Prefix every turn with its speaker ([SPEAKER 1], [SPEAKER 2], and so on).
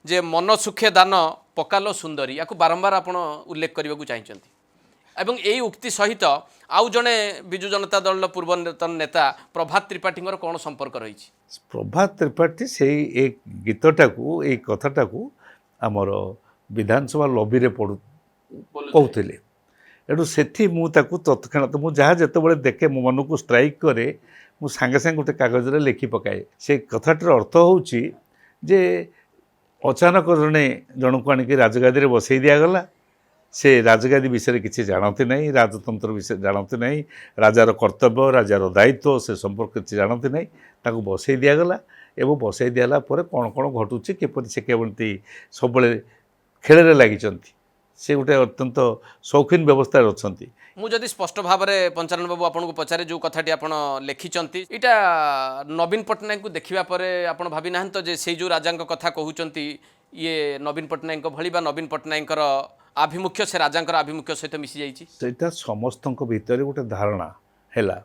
[SPEAKER 1] जे मन सुखे दान पकालो सुंदरी या बारंबार आपण उल्लेख करने को चाहिए एवं यही उक्ति सहित आउ जड़े विजु जनता दल पूर्वतन नेता प्रभात त्रिपाठी कौन संपर्क रही?
[SPEAKER 2] प्रभात त्रिपाठी से गीतटा को ये कथाटा को आमर विधानसभा लॉबी रे पढ़ु कहते एटू से तत्क्षणात मुझे जहाँ जिते देखे मो मन को स्ट्राइक करे मु सांगे सांगे गोटे कागज रे लिखि पकाए से कथाटर अर्थ होउची जे अचानक जन को आनिक राजगादी रे बसई दिगला से राजगादी विषय किसी जानते नहीं राजतंत्र विषय जानते नहीं राजार कर्तव्य राजार दायित्व से संपर्क किसी जानते नहीं ताको बसई दिगला एवं बसई दिला कौन कौन घटुची किपर से केमती सब खेल लगी से गोटे अत्यंत शौकीन व्यवस्था अच्छा
[SPEAKER 1] मुझे स्पष्ट भाव में पंचानन बाबू आपको पचारे जो कथाटी आप लिखिंट इटा नवीन पट्टनायक को देखा आप भावी ना तो जे से जो राजा कथा कहते ये नवीन पट्टनायक भली बा नवीन पट्टनायक आभिमुख्य से राजा आभिमुख्य सहित मिसी जाइए
[SPEAKER 2] समस्त भीतर गोटे धारणा है